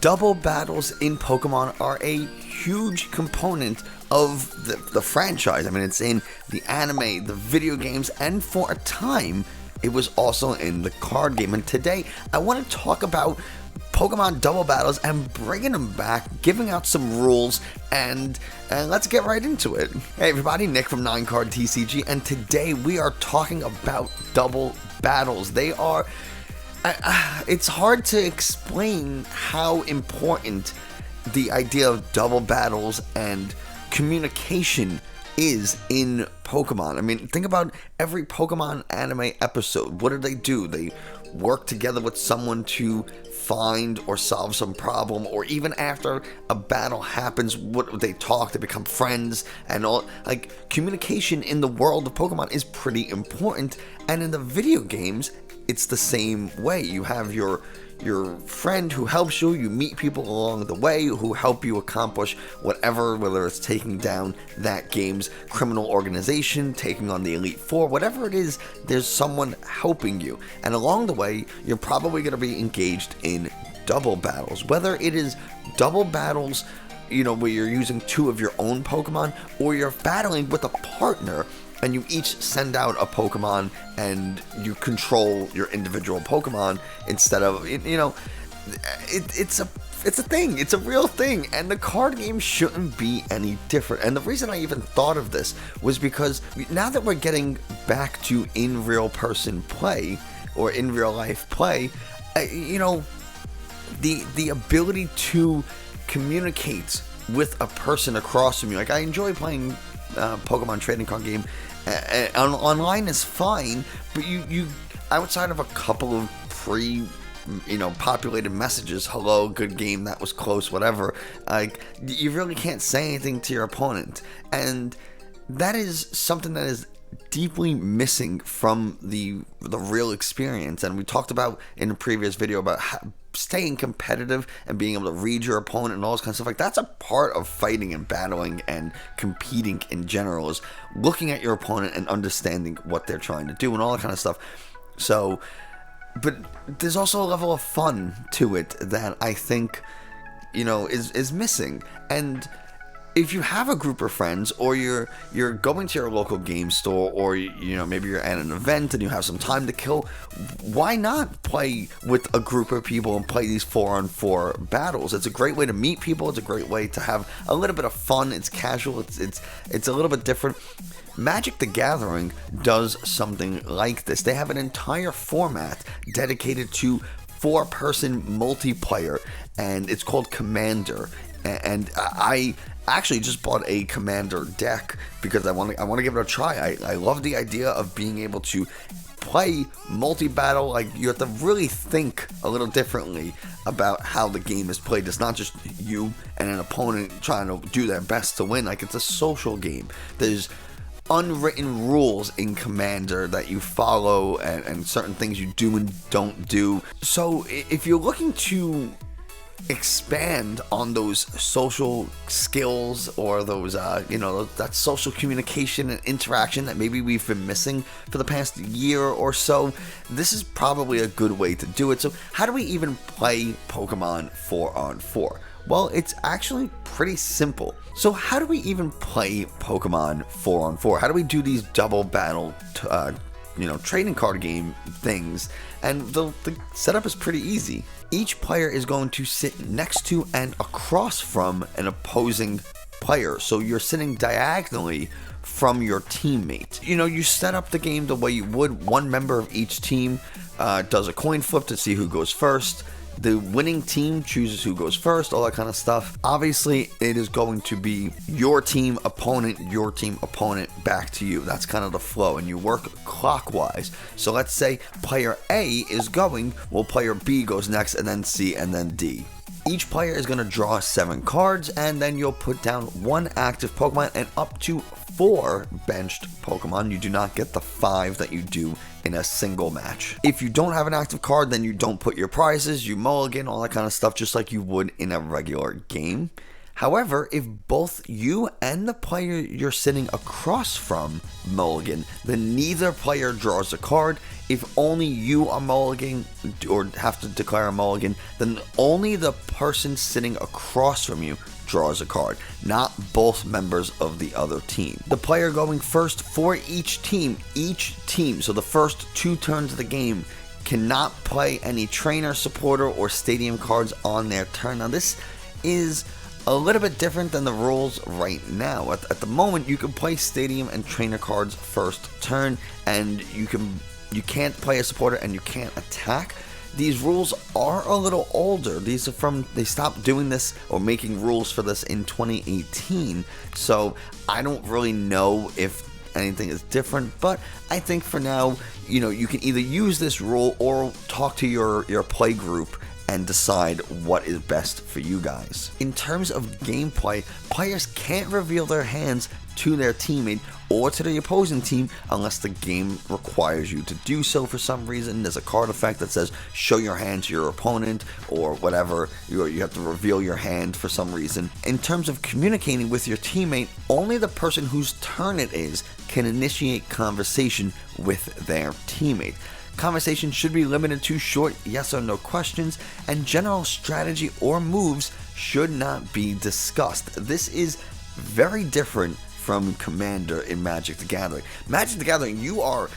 Double battles in Pokemon are a huge component of the franchise. I mean, it's in the anime, the video games, and for a time, it was also in the card game. And today, I want to talk about Pokemon double battles and bringing them back, giving out some rules, and let's get right into it. Hey everybody, Nick from 9Card TCG, and today we are talking about double battles. They are... it's hard to explain how important the idea of double battles and communication is in Pokemon. I mean, think about every Pokemon anime episode. What do? They work together with someone to find or solve some problem, or even after a battle happens, they talk, they become friends, and all. Like, communication in the world of Pokemon is pretty important, and in the video games, it's the same way. You have your friend who helps you, you meet people along the way who help you accomplish whatever, whether it's taking down that game's criminal organization, taking on the Elite Four, whatever it is, there's someone helping you. And along the way, you're probably going to be engaged in double battles. Whether it is double battles, where you're using two of your own Pokemon, or you're battling with a partner, and you each send out a Pokemon and you control your individual Pokemon instead of, it's a thing. It's a real thing. And the card game shouldn't be any different. And the reason I even thought of this was because now that we're getting back to in real person play or in real life play, the ability to communicate with a person across from you. Like, I enjoy playing Pokemon trading card game. Online is fine, but you outside of a couple of populated messages, hello, good game, that was close, whatever, like, you really can't say anything to your opponent, and that is something that is deeply missing from the real experience. And we talked about in a previous video about staying competitive and being able to read your opponent and all this kind of stuff. Like, that's a part of fighting and battling and competing in general, is looking at your opponent and understanding what they're trying to do and all that kind of stuff. So, but there's also a level of fun to it that I think is missing. And if you have a group of friends, or you're going to your local game store, or maybe you're at an event and you have some time to kill, why not play with a group of people and play these 4-on-4 battles? It's a great way to meet people. It's a great way to have a little bit of fun. It's casual. It's a little bit different. Magic the Gathering does something like this. They have an entire format dedicated to 4-person multiplayer, and it's called Commander. And I actually just bought a Commander deck because I want to give it a try. I love the idea of being able to play multi-battle. Like, you have to really think a little differently about how the game is played. It's not just you and an opponent trying to do their best to win. Like, it's a social game. There's unwritten rules in Commander that you follow, and certain things you do and don't do. So if you're looking to expand on those social skills, or those that social communication and interaction that maybe we've been missing for the past year or so, this is probably a good way to do it. So how do we even play Pokemon 4-on-4? Well, it's actually pretty simple. So how do we even play Pokemon 4-on-4? How do we do these double battle trading card game things? And the setup is pretty easy. Each player is going to sit next to and across from an opposing player. So you're sitting diagonally from your teammate. You set up the game the way you would. One member of each team does a coin flip to see who goes first. The winning team chooses who goes first, all that kind of stuff. Obviously, it is going to be your team opponent, back to you. That's kind of the flow, and you work clockwise. So let's say player A is going, well, player B goes next, and then C, and then D. Each player is going to draw 7 cards, and then you'll put down 1 active Pokemon and up to 4 benched Pokemon. You do not get the 5 that you do in a single match. If you don't have an active card, then you don't put your prizes, you mulligan, all that kind of stuff, just like you would in a regular game. However, if both you and the player you're sitting across from mulligan, then neither player draws a card. If only you are mulligan or have to declare a mulligan, then only the person sitting across from you draws a card, not both members of the other team. The player going first for each team, so the first 2 turns of the game, cannot play any trainer, supporter, or stadium cards on their turn. Now this is a little bit different than the rules right now. At the moment, you can play stadium and trainer cards first turn, and you can't play a supporter and you can't attack. These rules are a little older. They stopped doing this or making rules for this in 2018. So I don't really know if anything is different, but I think for now, you can either use this rule or talk to your play group and decide what is best for you guys. In terms of gameplay, players can't reveal their hands to their teammate or to the opposing team unless the game requires you to do so for some reason. There's a card effect that says show your hand to your opponent or whatever. You have to reveal your hand for some reason. In terms of communicating with your teammate, only the person whose turn it is can initiate conversation with their teammate. Conversation should be limited to short yes or no questions, and general strategy or moves should not be discussed. This is very different from Commander in Magic the Gathering. Magic the Gathering, you are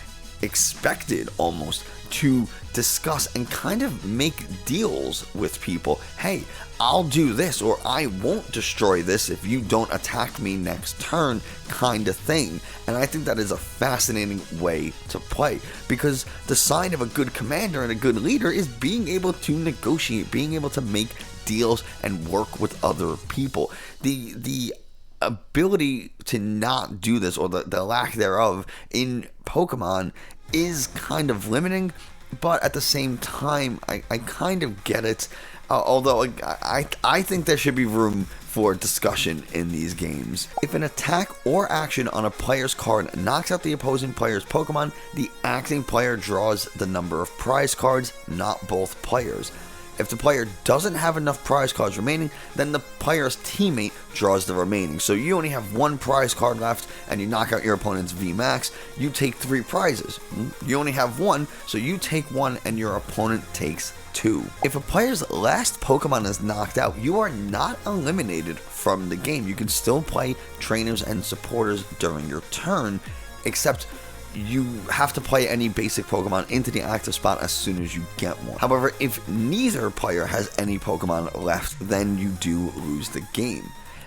expected almost to discuss and kind of make deals with people. Hey, I'll do this, or I won't destroy this if you don't attack me next turn, kind of thing. And I think that is a fascinating way to play, because the sign of a good commander and a good leader is being able to negotiate, being able to make deals and work with other people. The ability to not do this, or the lack thereof in Pokemon, is kind of limiting, but at the same time, I kind of get it. Although I think there should be room for discussion in these games. If an attack or action on a player's card knocks out the opposing player's Pokemon, the acting player draws the number of prize cards, not both players. If the player doesn't have enough prize cards remaining, then the player's teammate draws the remaining. So you only have 1 prize card left and you knock out your opponent's VMAX, you take 3 prizes. You only have 1, so you take 1 and your opponent takes 2. If a player's last Pokemon is knocked out, you are not eliminated from the game. You can still play trainers and supporters during your turn, except you have to play any basic Pokemon into the active spot as soon as you get one. However, if neither player has any Pokemon left, then you do lose the game.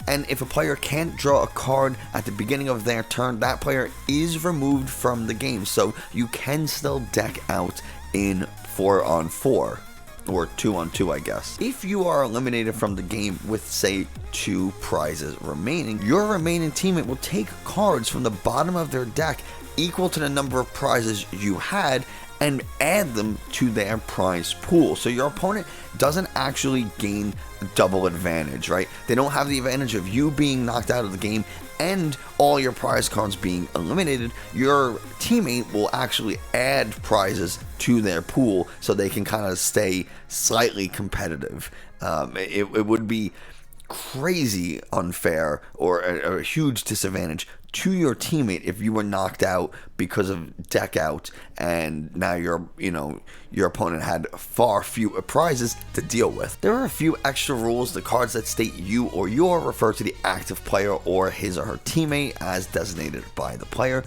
And if a player can't draw a card at the beginning of their turn, that player is removed from the game. So you can still deck out in 4-on-4. Or 2-on-2, I guess. If you are eliminated from the game with, say, 2 prizes remaining, your remaining teammate will take cards from the bottom of their deck equal to the number of prizes you had and add them to their prize pool. So your opponent doesn't actually gain double advantage, right? They don't have the advantage of you being knocked out of the game and all your prize cards being eliminated. Your teammate will actually add prizes to their pool so they can kind of stay slightly competitive. It would be crazy unfair or a huge disadvantage to your teammate if you were knocked out because of deck out and now your opponent had far fewer prizes to deal with. There are a few extra rules. The cards that state you or your refer to the active player or his or her teammate as designated by the player.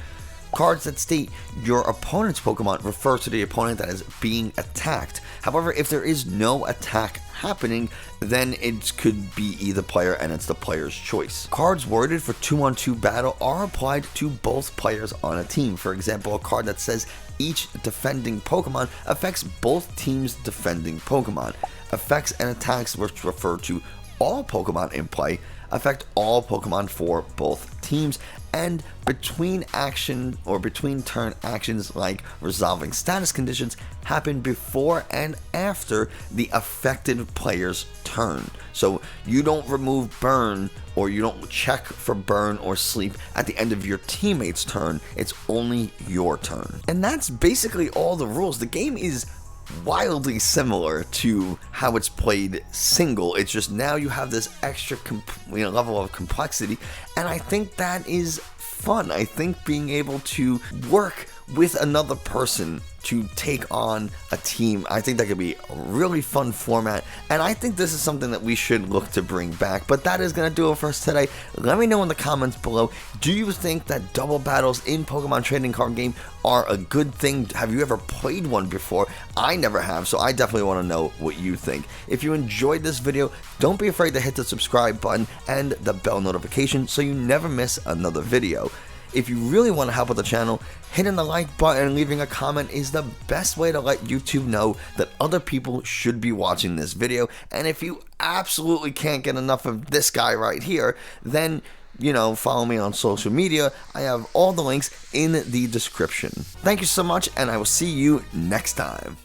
Cards that state your opponent's Pokemon refer to the opponent that is being attacked. However, if there is no attack happening, then it could be either player and it's the player's choice. Cards worded for 2-on-2 battle are applied to both players on a team. For example, a card that says each defending Pokemon affects both teams' defending Pokemon. Effects and attacks which refer to all Pokemon in play affect all Pokemon for both teams, and between turn actions like resolving status conditions happen before and after the affected player's turn. So you don't remove burn, or you don't check for burn or sleep at the end of your teammate's turn. It's only your turn. And that's basically all the rules. The game is wildly similar to how it's played single. It's just now you have this extra level of complexity, and I think that is fun. I think being able to work with another person to take on a team, I think that could be a really fun format, and I think this is something that we should look to bring back. But that is going to do it for us today. Let me know in the comments below, do you think that double battles in Pokemon trading card game are a good thing? Have you ever played one before? I never have, so I definitely want to know what you think. If you enjoyed this video, don't be afraid to hit the subscribe button and the bell notification so you never miss another video. If you really want to help with the channel, hitting the like button and leaving a comment is the best way to let YouTube know that other people should be watching this video. And if you absolutely can't get enough of this guy right here, then, you know, follow me on social media. I have all the links in the description. Thank you so much, and I will see you next time.